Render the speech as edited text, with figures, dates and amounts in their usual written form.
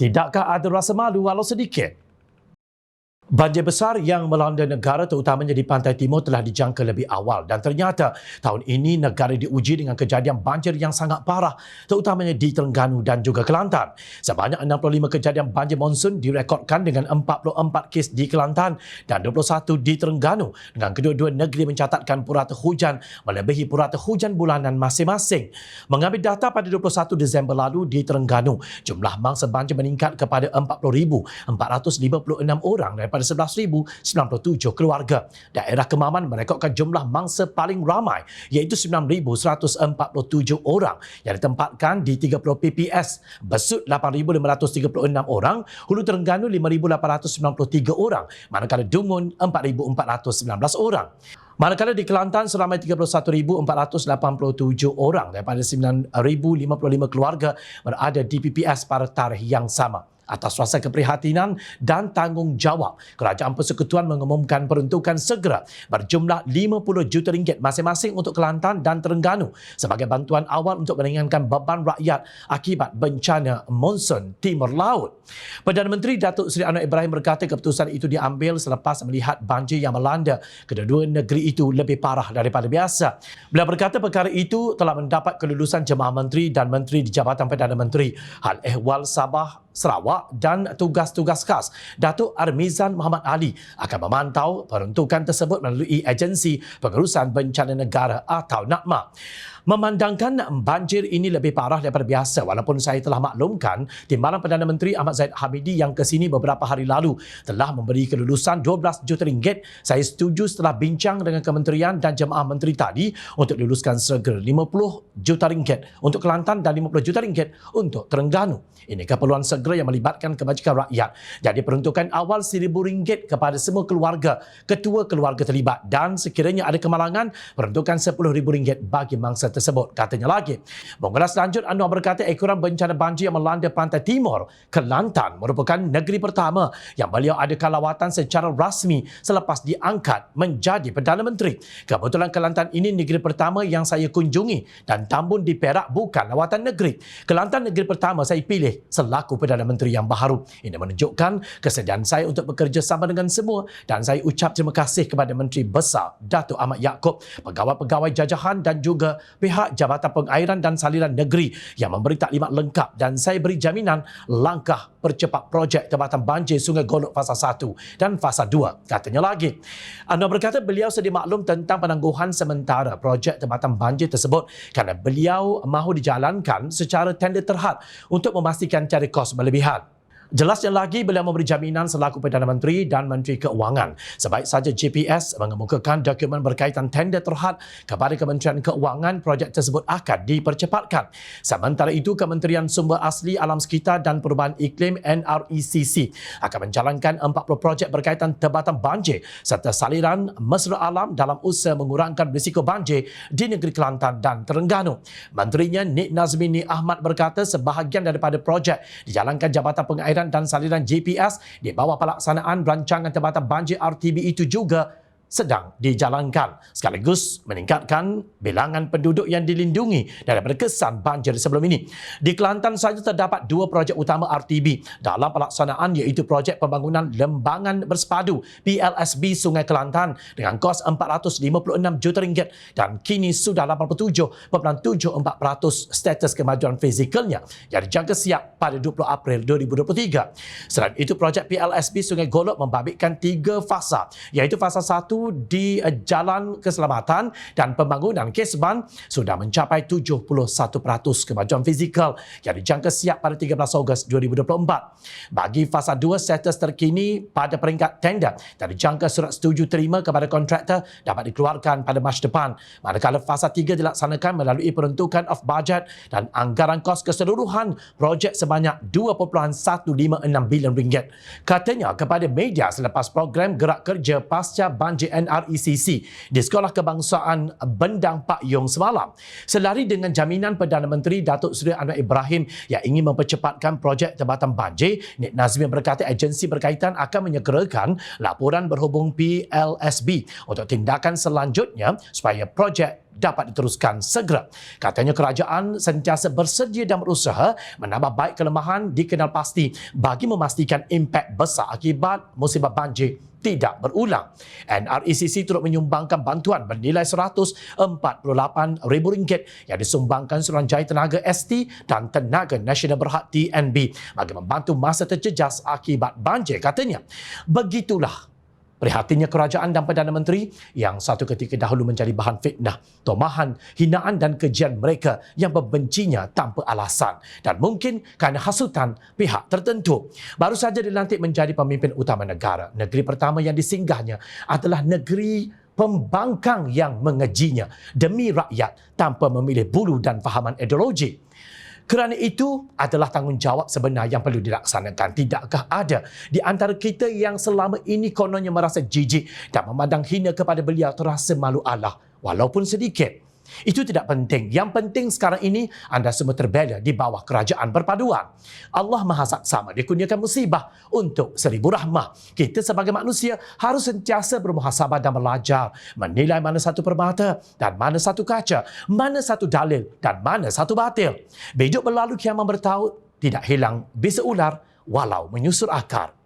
Tidakkah ada rasa malu walau sedikit? Banjir besar yang melanda negara terutamanya di pantai timur telah dijangka lebih awal dan ternyata tahun ini negara diuji dengan kejadian banjir yang sangat parah terutamanya di Terengganu dan juga Kelantan. Sebanyak 65 kejadian banjir monsun direkodkan dengan 44 kes di Kelantan dan 21 di Terengganu dengan kedua-dua negeri mencatatkan purata hujan melebihi purata hujan bulanan masing-masing. Mengambil data pada 21 Disember lalu di Terengganu, jumlah mangsa banjir meningkat kepada 40,456 orang daripada 11,097 keluarga. Daerah Kemaman merekodkan jumlah mangsa paling ramai iaitu 9,147 orang yang ditempatkan di 30 PPS. Besut 8,536 orang, Hulu Terengganu 5,893 orang, manakala Dungun 4,419 orang. Manakala di Kelantan seramai 31,487 orang daripada 9,055 keluarga berada di PPS pada tarikh yang sama. Atas rasa keprihatinan dan tanggungjawab, Kerajaan Persekutuan mengumumkan peruntukan segera berjumlah RM50 juta masing-masing untuk Kelantan dan Terengganu sebagai bantuan awal untuk meringankan beban rakyat akibat bencana monsun Timur Laut. Perdana Menteri Datuk Seri Anwar Ibrahim berkata keputusan itu diambil selepas melihat banjir yang melanda kedua-dua negeri itu lebih parah daripada biasa. Beliau berkata perkara itu telah mendapat kelulusan Jemaah Menteri dan Menteri di Jabatan Perdana Menteri, Hal Ehwal Sabah, Sarawak dan tugas-tugas khas Datuk Armizan Muhammad Ali akan memantau peruntukan tersebut melalui agensi pengurusan bencana negara atau NADMA. Memandangkan banjir ini lebih parah daripada biasa, walaupun saya telah maklumkan Timbalan Perdana Menteri Ahmad Zahid Hamidi yang ke sini beberapa hari lalu telah memberi kelulusan RM12 juta, saya setuju setelah bincang dengan Kementerian dan Jemaah Menteri tadi untuk luluskan segera RM50 juta untuk Kelantan dan RM50 juta untuk Terengganu. Ini keperluan segera yang melibatkan kebajikan rakyat. Jadi peruntukan awal RM1,000 kepada semua keluarga, ketua keluarga terlibat, dan sekiranya ada kemalangan, peruntukan RM10,000 bagi mangsa tersebut. Katanya lagi. Mengulas lanjut, Anwar berkata ekoran bencana banjir yang melanda pantai timur Kelantan merupakan negeri pertama yang beliau adakan lawatan secara rasmi selepas diangkat menjadi Perdana Menteri. Kebetulan Kelantan ini negeri pertama yang saya kunjungi dan Tambun di Perak bukan lawatan negeri. Kelantan negeri pertama saya pilih selaku Perdana Menteri yang baharu. Ini menunjukkan kesediaan saya untuk bekerja sama dengan semua dan saya ucap terima kasih kepada Menteri Besar Datuk Ahmad Yaakob, pegawai-pegawai jajahan dan juga pihak Jabatan Pengairan dan Saliran Negeri yang memberi taklimat lengkap dan saya beri jaminan langkah percepat projek Tempatan Banjir Sungai Golok Fasa 1 dan Fasa 2. Katanya lagi. Anwar berkata beliau sedia maklum tentang penangguhan sementara projek Tempatan Banjir tersebut kerana beliau mahu dijalankan secara tender terhad untuk memastikan tiada kos berlebihan. Jelasnya lagi, beliau memberi jaminan selaku Perdana Menteri dan Menteri Keuangan sebaik saja JPS mengemukakan dokumen berkaitan tender terhad kepada Kementerian Keuangan, projek tersebut akan dipercepatkan. Sementara itu, Kementerian Sumber Asli Alam Sekitar dan Perubahan Iklim NRECC akan menjalankan 40 projek berkaitan tempatan banjir serta saliran mesra alam dalam usaha mengurangkan risiko banjir di negeri Kelantan dan Terengganu. Menterinya Nik Nazmini Ahmad berkata sebahagian daripada projek dijalankan Jabatan Pengairan dan Saliran JPS di bawah pelaksanaan rancangan tempatan banjir RTB itu juga sedang dijalankan sekaligus meningkatkan bilangan penduduk yang dilindungi daripada kesan banjir sebelum ini. Di Kelantan saja terdapat dua projek utama RTB dalam pelaksanaan iaitu projek pembangunan Lembangan Bersepadu PLSB Sungai Kelantan dengan kos RM456 juta dan kini sudah 87.74% status kemajuan fizikalnya yang dijangka siap pada 20 April 2023. Selain itu, projek PLSB Sungai Golok membabitkan 3 fasa iaitu fasa 1 di Jalan Keselamatan dan pembangunan Kesban sudah mencapai 71% kemajuan fizikal yang dijangka siap pada 13 Ogos 2024. Bagi fasa 2, status terkini pada peringkat tender dan dijangka surat setuju terima kepada kontraktor dapat dikeluarkan pada Mac depan. Manakala fasa 3 dilaksanakan melalui peruntukan of budget dan anggaran kos keseluruhan projek sebanyak RM2.156 bilion. Katanya kepada media selepas program gerak kerja pasca banjir NRECC di Sekolah Kebangsaan Bendang Pak Yong semalam. Selari dengan jaminan Perdana Menteri Datuk Seri Anwar Ibrahim yang ingin mempercepatkan projek Jabatan Banjir, Nik Nazmi berkata agensi berkaitan akan menyegerakan laporan berhubung PLSB untuk tindakan selanjutnya supaya projek dapat diteruskan segera. Katanya kerajaan sentiasa bersedia dan berusaha menambah baik kelemahan dikenal pasti bagi memastikan impak besar akibat musibah banjir tidak berulang. NRECC turut menyumbangkan bantuan bernilai RM148,000 yang disumbangkan Suruhanjaya Tenaga ST dan Tenaga Nasional Berhad TNB bagi membantu masa terjejas akibat banjir. Katanya, begitulah prihatinnya kerajaan dan Perdana Menteri yang satu ketika dahulu menjadi bahan fitnah, tomahan, hinaan dan kejian mereka yang membencinya tanpa alasan dan mungkin kerana hasutan pihak tertentu. Baru saja dilantik menjadi pemimpin utama negara. Negeri pertama yang disinggahnya adalah negeri pembangkang yang mengejinya demi rakyat tanpa memilih bulu dan fahaman ideologi. Kerana itu adalah tanggungjawab sebenar yang perlu dilaksanakan. Tidakkah ada di antara kita yang selama ini kononnya merasa jijik dan memandang hina kepada beliau terasa malu Allah walaupun sedikit? Itu tidak penting. Yang penting sekarang ini anda semua terbela di bawah kerajaan perpaduan. Allah Maha Saksama dikurniakan musibah untuk 1000 rahmah. Kita sebagai manusia harus sentiasa bermuhasabah dan belajar menilai mana satu permata dan mana satu kaca, mana satu dalil dan mana satu batil. Bejok berlalu kiamat bertaut, tidak hilang bisa ular walau menyusur akar.